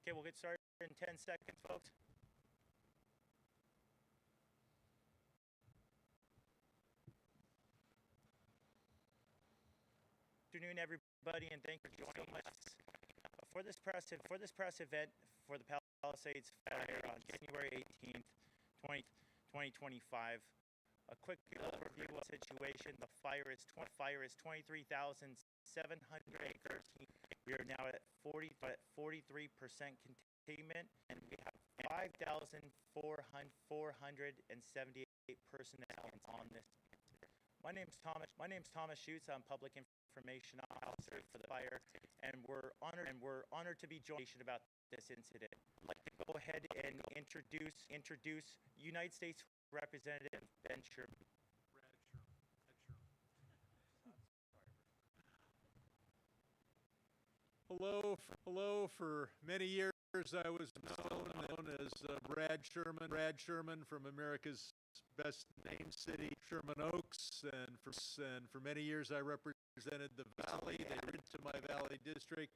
Okay, we'll get started in 10 seconds, folks. Good afternoon, everybody, and thank you for joining us for this press event for the Palisades Fire on January 18th, 2025. A quick overview of the situation: the fire is 23,700 acres. We are now at 43% containment, and we have 5,478 personnel on this. My name's Thomas Schutz. I'm public information officer for the fire, and we're honored to be joined about this incident. I'd like to go ahead and introduce United States Representative Ben Sherman. Hello. For many years, I was known as Brad Sherman from America's best named city, Sherman Oaks, and for many years I represented the Valley. They added to my Valley district,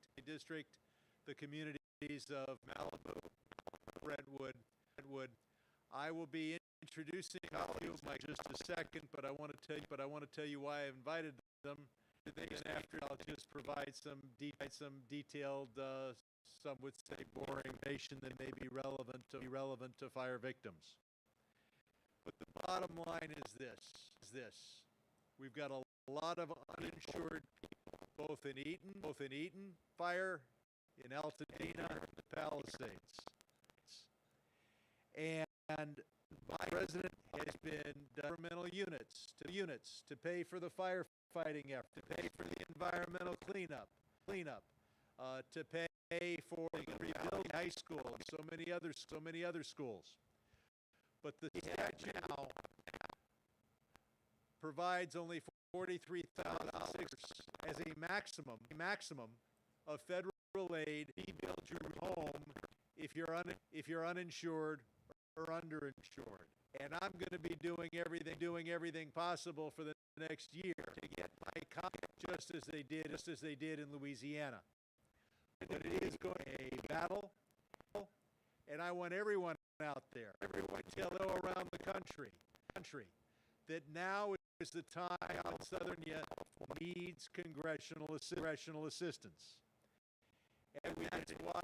the communities of Malibu, Brentwood. I will be introducing you in just a second, but I want to tell you why I invited them. And after, I'll just provide some detailed, some would say boring information that may be relevant to fire victims. But the bottom line is this: we've got a lot of uninsured people, both in Eaton fire, in Altadena, the Palisades, and my president has been governmental units to pay for the firefighting effort, to pay for the environmental cleanup, to pay for rebuilding high school and so many other schools. But the statute now provides only $43,000 as a maximum of federal aid to rebuild your home if you're uninsured or underinsured. And I'm going to be doing everything possible for the next year to get my copy, just as they did in Louisiana. But it is going to be a battle, and I want everyone out there, yellow around the country, that now is the time Southern needs congressional assistance. And that's why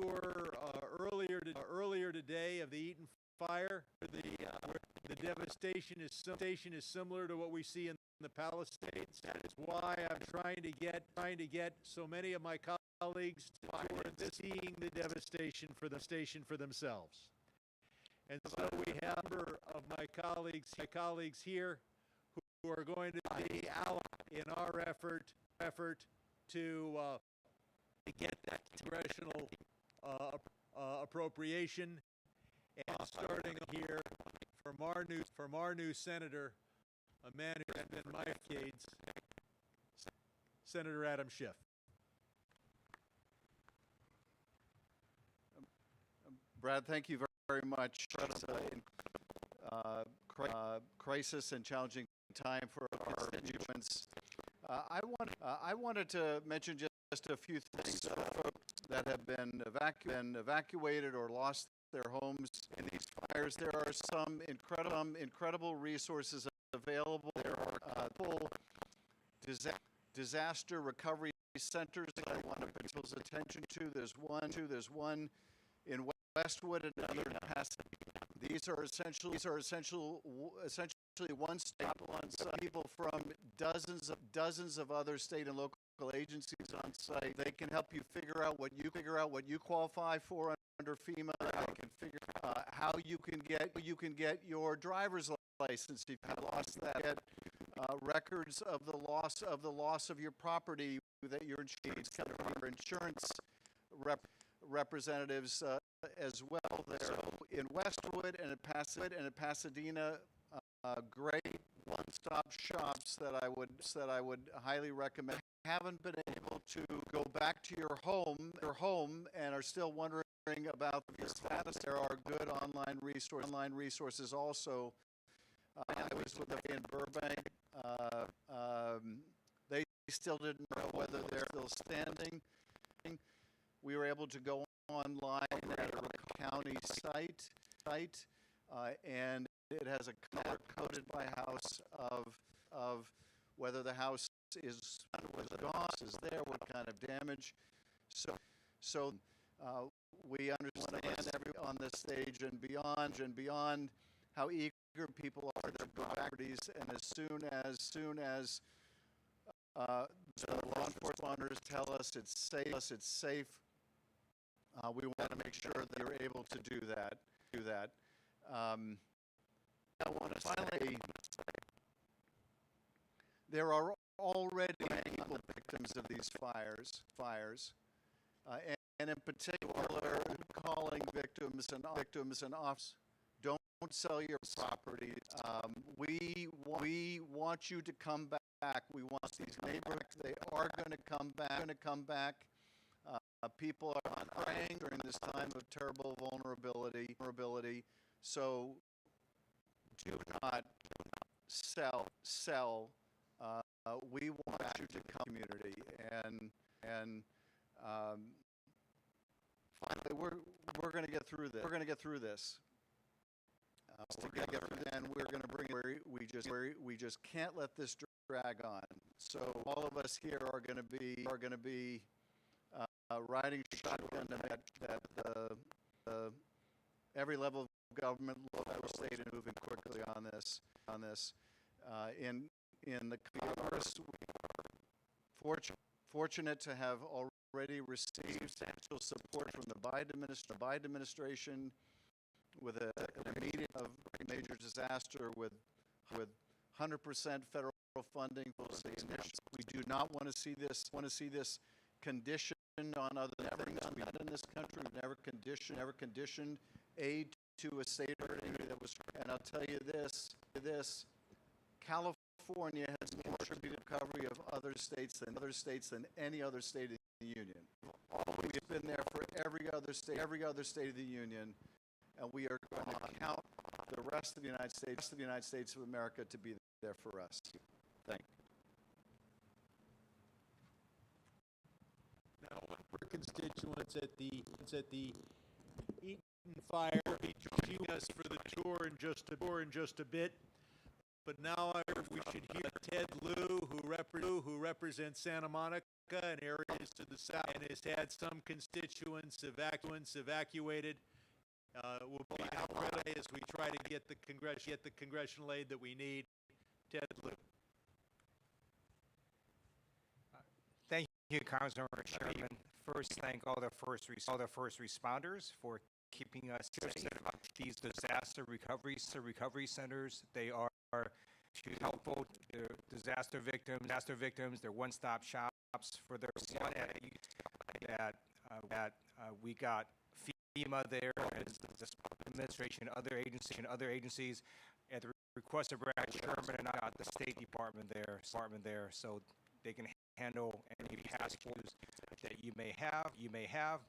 earlier today of the Eaton fire, the devastation is similar to what we see in the Palisades. That is why I'm trying to get so many of my colleagues to seeing the devastation for themselves. And so we have a number of my colleagues here who are going to be allied in our effort to get that congressional appropriation. And starting here from our new senator, a man who's been my decades, Senator Adam Schiff. Brad, thank you very much. Crisis and challenging time for our constituents. I wanted to mention just a few things for folks that have been evacuated or lost their homes in these fires. There are some incredible resources available. There are full disaster recovery centers that I want to put people's attention to. There's one in Westwood and another in Pasadena. These are essentially one-stop people from dozens of other state and local agencies on site. They can help you figure out what you qualify for under FEMA. They can figure out how you can get your driver's license if you lost that. Get records of the loss of your property that your insurance representatives as well. There in Westwood and in Pasadena, great one-stop shops that I would highly recommend. Haven't been able to go back to your home and are still wondering about the status. There are good online resources also. I was with them in Burbank. They still didn't know whether they're still standing. We were able to go online at a county site, and it has a color coded by house of whether the house is gone, is there, what kind of damage. So we understand on this stage and beyond how eager people are to go back, and as soon as the law enforcement tell us it's safe, we want to make sure that you're able to do that. I want to finally, there are already people victims of these fires, and in particular, calling victims and offs. Don't sell your property. We want you to come back. We want these neighborhoods. They are going to come back. People are praying during this time of terrible vulnerability. So do not sell. We want you to come to the community, and finally, we're going to get through this. We're going to get through this. Together, and we're going to bring it. We just can't let this drag on. So all of us here are going to be riding shotgun at every level of government, local, state, and moving quickly on this. In the Congress, we are fortunate to have already received substantial support from the Biden administration with an immediate of major disaster with 100% federal funding. We do not want to see this conditioned on other things. We've done in this country. We've never conditioned aid to a state or entity that was. And I'll tell you this: California has more contributed recovery of other states than any other state in the union. We've been there for every other state of the union, and we are going to count the rest of the United States of America to be there for us. Thank you. Now, one of our constituents at the Eaton Fire will be joining us for the tour in just a bit. But now we should hear Ted Lieu, who represents Santa Monica and areas to the south, and has had some constituents evacuated. Will be incredible as we try to get the congressional aid that we need. Ted Lieu. Thank you, Congressman Sherman. First, thank all the first responders for keeping us safe. These disaster recovery centers, they are helpful to disaster victims. They're one-stop shops for their one that we got FEMA there, as the administration, other agencies, at the request of Brad Sherman, and I got the State Department there, so they can handle any past issues that you may have.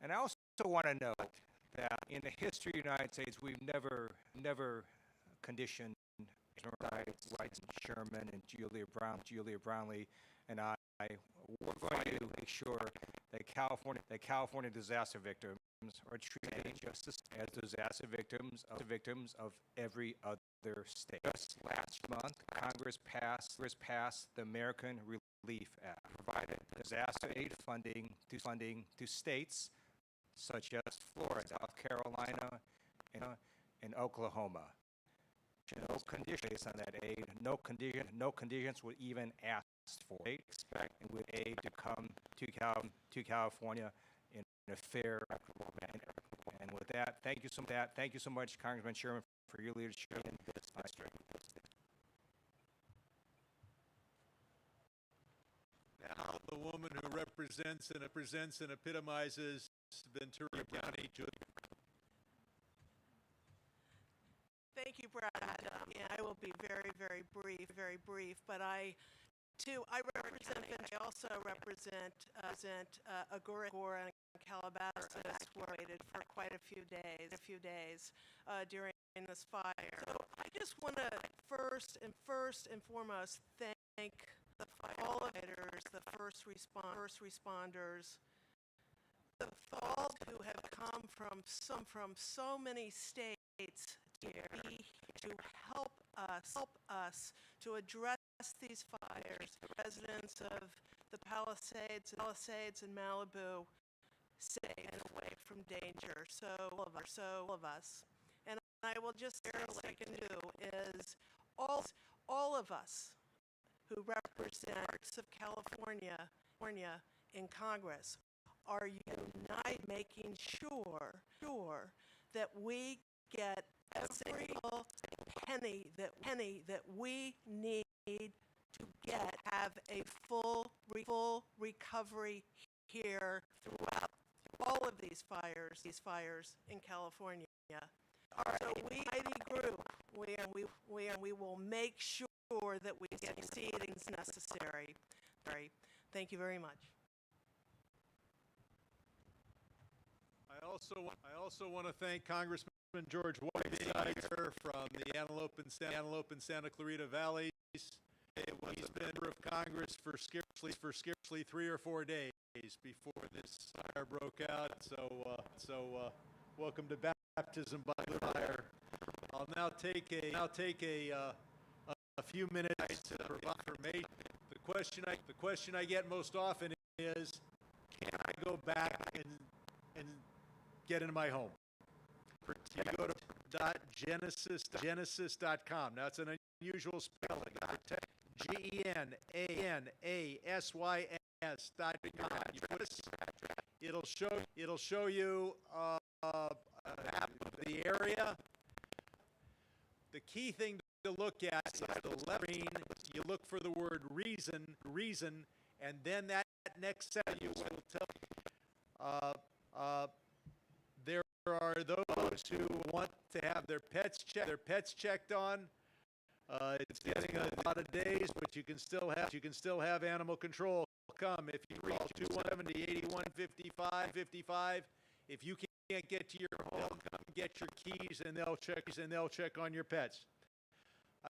And I also want to note that in the history of the United States, we've never conditioned rights. Sherman and Julia Brownlee and I, we're going to make sure that California disaster victims are treated just as disaster victims of every other state. Just last month, Congress passed the American Relief Act, provided disaster aid funding to states such as Florida, South Carolina, and Oklahoma. No conditions on that aid. No conditions were even asked for. They expect with aid to come to California in a fair, equitable manner. And with that, thank you so much, Congressman Sherman, for your leadership in this district. Now, the woman who represents and epitomizes Ventura County, Julia. Thank you, Brad. And I will be very brief. But I represent, and I also represent Agora and Calabasas, who were waited for quite a few days during this fire. So I just want to first and foremost thank the firefighters, the first responders, all who have come from so many states here to help us to address these fires. The residents of the Palisades and Malibu safe and away from danger. So all of us. And I will just say what I can do is all of us who represent parts of California in Congress are united, making sure that we get every single penny that we need to have a full recovery here throughout all of these fires in California. So we, mighty group, we will make sure that we get the proceedings necessary. Thank you very much. I also want to thank Congressman George Whitesider from the Antelope and Santa Clarita Valleys. He's been a member of Congress for scarcely 3 or 4 days before this fire broke out. So welcome to baptism by fire. I'll now take a few minutes to provide information. The question I get most often is, can I go back and get into my home? You go to genesis.com. Now, it's an unusual spelling. GENASYS.com. It'll show you the area. The key thing to look at is the left screen. You look for the word reason, and then that next sentence will tell you. There are those who want to have their pets checked on. It's getting a lot of days, but you can still have animal control come if you reach 270-8155. If you can't get to your home, come get your keys, and they'll check on your pets.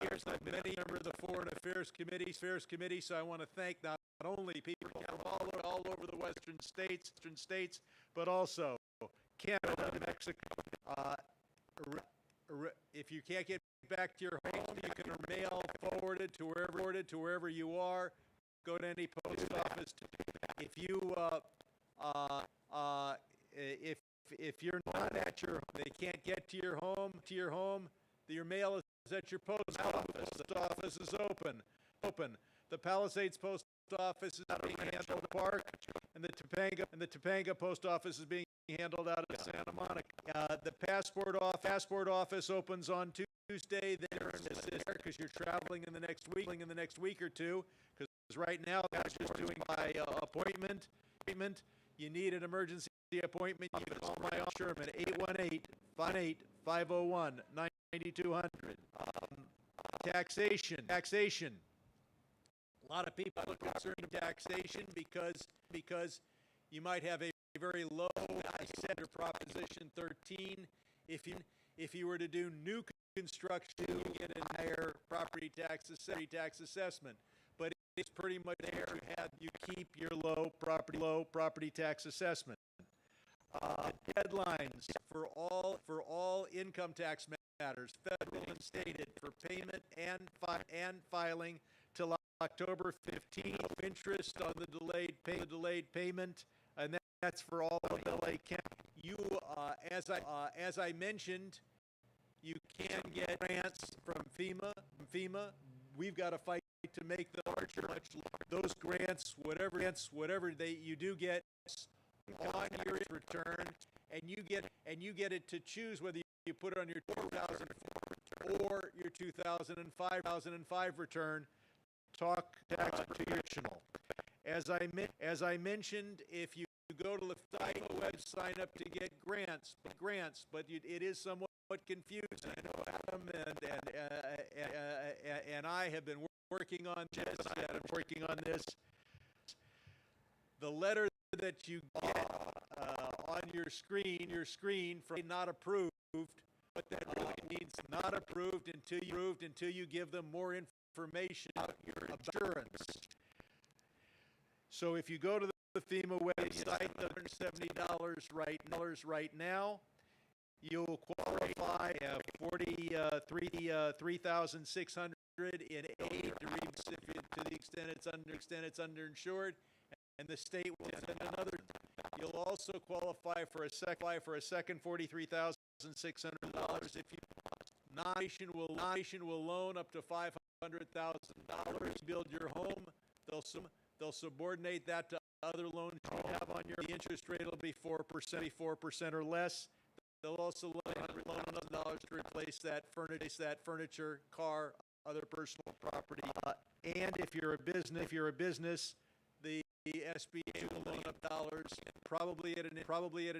Here's the many member of the Foreign Affairs Committee. So I want to thank not only people from all over the western states, but also Canada, Mexico. If you can't get back to your home, you can mail forwarded to wherever you are. Go to any post office to do that. If you're not at your home, they can't get to your home. Your mail is at your post office. The office is open. The Palisades post office is being handled at Park, and the Topanga post office is being handled out of Santa Monica. The passport office opens on Tuesday. There because you're traveling in the next week or two. Because right now they're just doing by appointment. You need an emergency appointment. You can call my office, Sherman, 818-501-9200. Taxation. A lot of people are concerned with taxation because you might have a very low under Proposition 13. If you were to do new construction, you get a higher property tax assessment. But it's pretty much there. You keep your low property tax assessment. Deadlines for all income tax matters, federal and stated, for payment and filing till October 15th. Interest on the delayed payment, and that's for all of LA County. You, as I mentioned, you can get grants from FEMA. We've got to fight to make them much larger. Those grants, whatever you do get on your return, and you get it to choose whether you put it on your 2004 or your 2005 return. Talk tax traditional. As I mentioned, if you go to the website, sign up to get grants, but it is somewhat confusing. I know Adam and I have been working on this. The letter that you get on your screen from not approved, but that really means not approved until you give them more information about your insurance. So if you go to the FEMA website, the $170 right now. You'll qualify 3,600 in aid to the extent it's underinsured, and the state will send another. You'll also qualify for a second $43,600 if you. Nation will loan up to $500,000 to build your home. They'll subordinate that to other loans you have on your. The interest rate will be 4% or less. They'll also loan $100,000 to replace that furniture, car, other personal property. And if you're a business, the SBA will loan up dollars, probably at an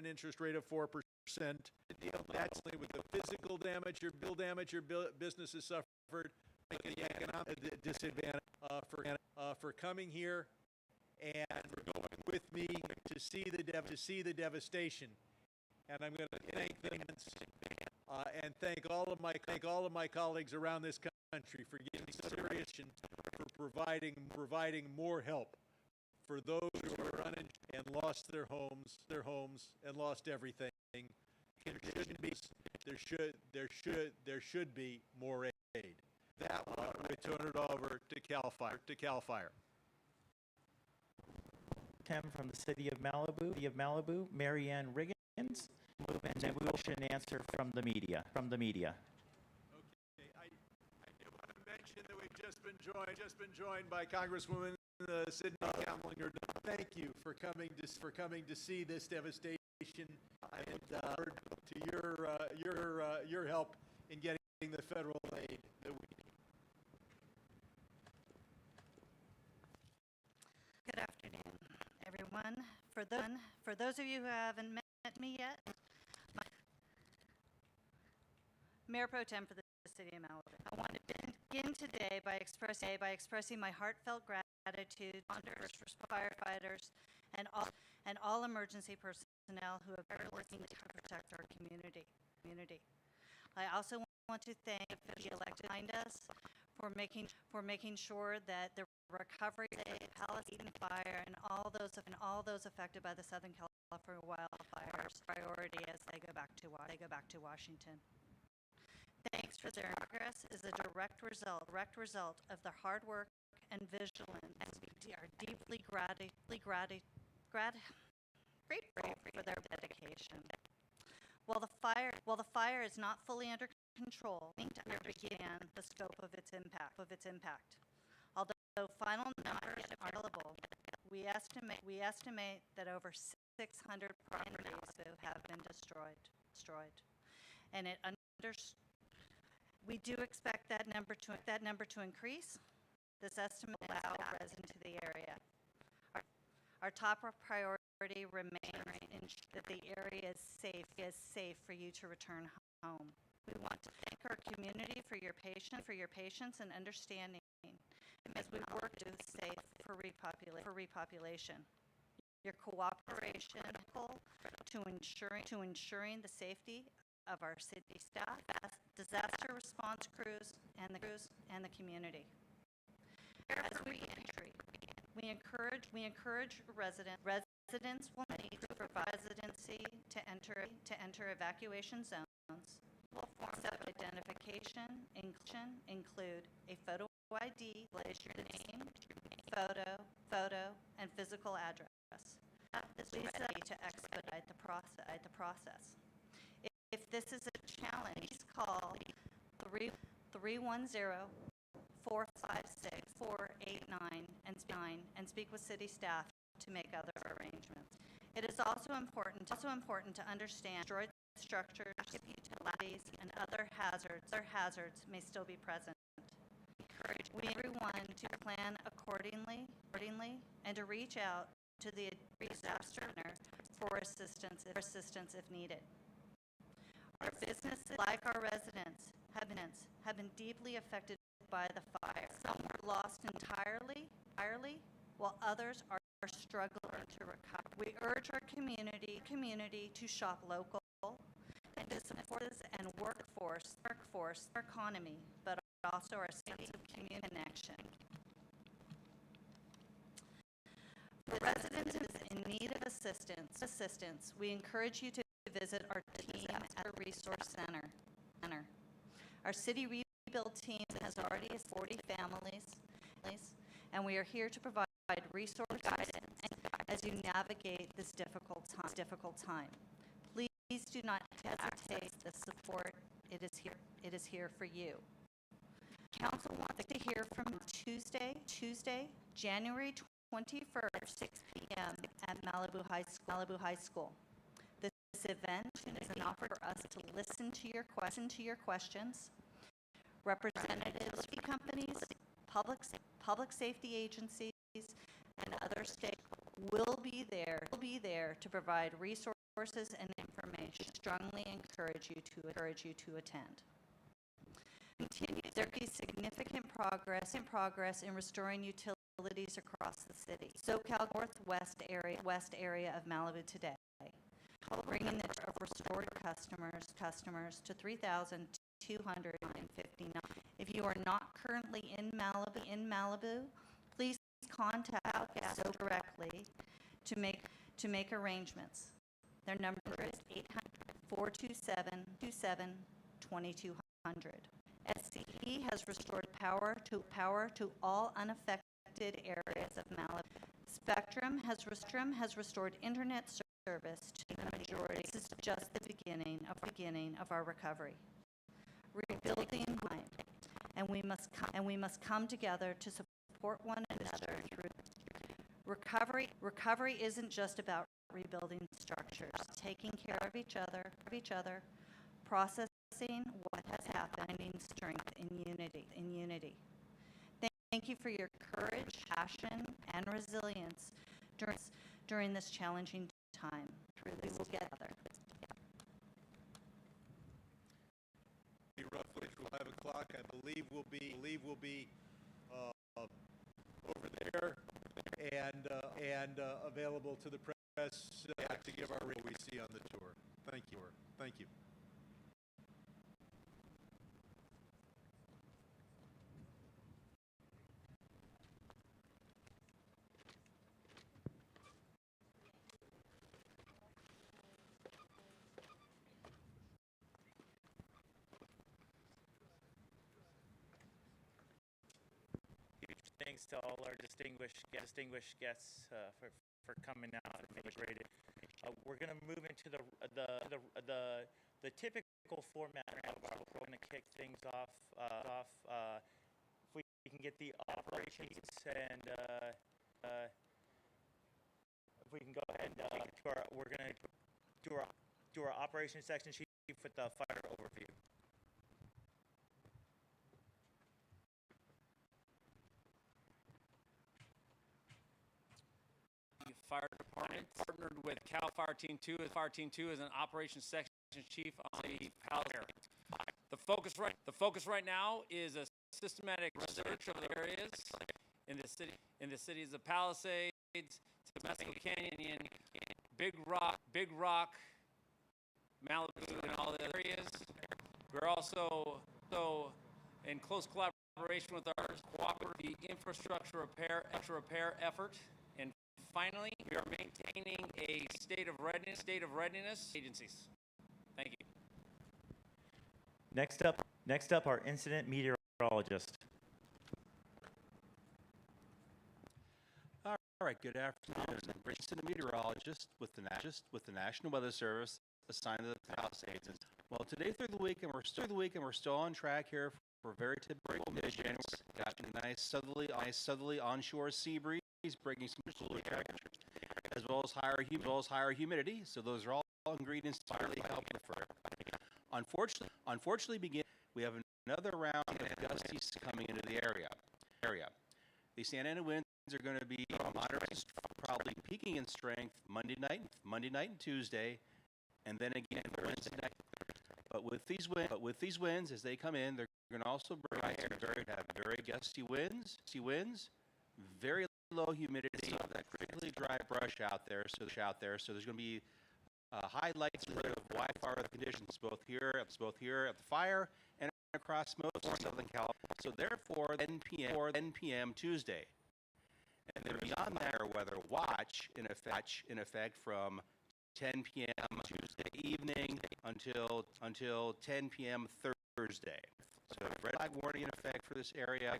interest rate of 4%. That's with the physical damage your business has suffered, making the economic disadvantage for coming here and for going with me to see the devastation. And I'm going to thank them and thank all of my colleagues around this country for giving consideration for providing more help for those who are uninsured and lost their homes and lost everything. There should be more aid. That one, we turn it over to Cal Fire. Tim from the city of Malibu, Mary Ann Riggins, and then we will an answer from the media. Okay, I do want to mention that we've just been joined by Congresswoman Sidney Kamlinger. Thank you for coming to see this devastation. I look forward to your help in getting the federal aid that we need. Good afternoon, everyone. For those of you who haven't met me yet, Mayor Pro Tem for the City of Malibu. I want to begin today by expressing my heartfelt gratitude to first firefighters and all emergency personnel who have been working to protect our community. I also want to thank the elected behind us for making sure that the recovery of the Palisades fire and all those affected by the Southern California wildfires priority as they go back to Washington. Thanks for their progress is a direct result of their hard work and vigilance. We are deeply grateful for their dedication. While the fire is not fully under control, we understand the scope of its impact. Although final numbers are available, we estimate that over 600 properties have been destroyed, and we do expect that number to increase. This estimate allows residents to the area. Our top priority remains that the area is safe for you to return home. We want to thank our community for your patience and understanding as we work to safe for repopulation. Your cooperation to ensuring the safety of our city staff, disaster response crews, and the community. As we encourage residents will need to provide residency to enter evacuation zones. Self-identification include a photo ID, your name, photo, and physical address. Please ready to expedite the process. If this is a challenge, please call 310-456-489 and speak with city staff to make other arrangements. It is also important to understand destroyed structures, utilities, and other hazards may still be present. We encourage everyone to plan accordingly and to reach out to the disaster center for assistance if needed. Our businesses, like our residents, have been deeply affected by the fire. Some were lost entirely, while others are struggling to recover. We urge our community to shop local and to support us and workforce our economy, but also our sense of community connection. For residents in need of assistance, we encourage you to visit our team at the Resource Center. Our city rebuild team has already assisted 40 families, and we are here to provide resource guidance as you navigate this difficult time. Please do not hesitate. The support, it is here for you. Council wants to hear from Tuesday, January 21st at 6 p.m. at Malibu High School. This event is an opportunity for us to listen to your questions. Representatives of companies, public safety agencies, and other stakeholders will be there to provide resources and information. Strongly encourage you to attend. There be significant progress in restoring utilities across the city. SoCal Northwest area of Malibu today, bringing the number of restored customers to 3,259. If you are not currently in Malibu, please contact SoCal directly to make arrangements. Their number is 800-427-2200. SCE has restored power to all unaffected areas of Malibu. Spectrum has restored internet service to the majority. This is just the beginning of our recovery. Rebuilding time, and we must come together to support one another through recovery. Isn't just about rebuilding structures, taking care of each other, processing what has happened, finding strength in unity. Thank you for your courage, passion, and resilience during this challenging time. We will get there. Roughly 5 o'clock, I believe we'll be over there and available to the press to give our review we see on the tour. Thank you. Thanks to all our distinguished guests for coming out and making it. We're going to move into the typical format of our. We're going to kick things off. If we can get the operations and if we can go ahead and we're going to do our operations section chief with the fire overview. Fire Department partnered with Cal Fire Team 2. Fire Team 2 is an operations section chief on the Palisades. The focus right now is a systematic research of the areas in the cities of Palisades, Temescal Canyon, Big Rock, Malibu, and all the areas. We're also in close collaboration with our cooperative infrastructure repair effort. Finally, we are maintaining a state of readiness agencies. Thank you. Next up, our incident meteorologist. All right, good afternoon. I'm incident meteorologist with the National Weather Service assigned to the Palisades. Well, today through the week, and we're still on track here for very typical conditions. Got a nice southerly onshore sea breeze, breaking some cooler temperatures, as well as higher humidity. So those are all ingredients to really help the fur. Unfortunately, we have another round of gusties coming into the area. The Santa Ana winds are going to be moderate, probably peaking in strength Monday night and Tuesday, and then again Wednesday night. But with these winds, as they come in, they're going to also bring very gusty winds, very low humidity, that critically dry brush out there. So there's going to be high likelihood of wildfire conditions both here at the fire and across most of Southern California. So therefore, 10 p.m. Tuesday, And then beyond that, fair weather watch in effect from 10 p.m. Tuesday evening until 10 p.m. Thursday. So red flag warning in effect for this area.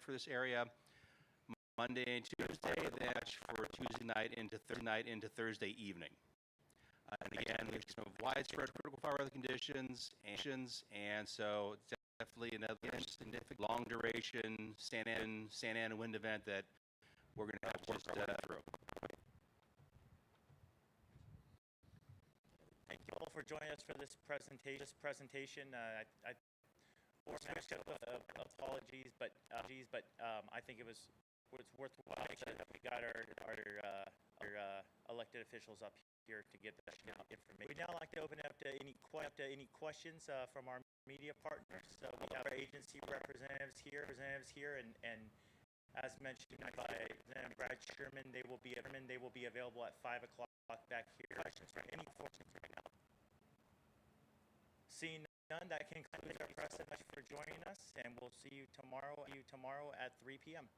Monday and Tuesday, then watch for Tuesday night into Thursday evening. And again, there's widespread critical fire weather conditions, and so it's definitely another significant long duration Santa Ana wind event that we're going to have to just through. Thank you all for joining us for this presentation. Apologies, but I think it was worthwhile that we got our elected officials up here to get that information. We'd now like to open up to any questions from our media partners. So we have our agency representatives here, and as mentioned by Representative Brad Sherman, they will be available at 5 o'clock back here. Questions for any questions right now? Seeing none, that concludes our press. Thank you for joining us, and we'll see you tomorrow at 3 p.m.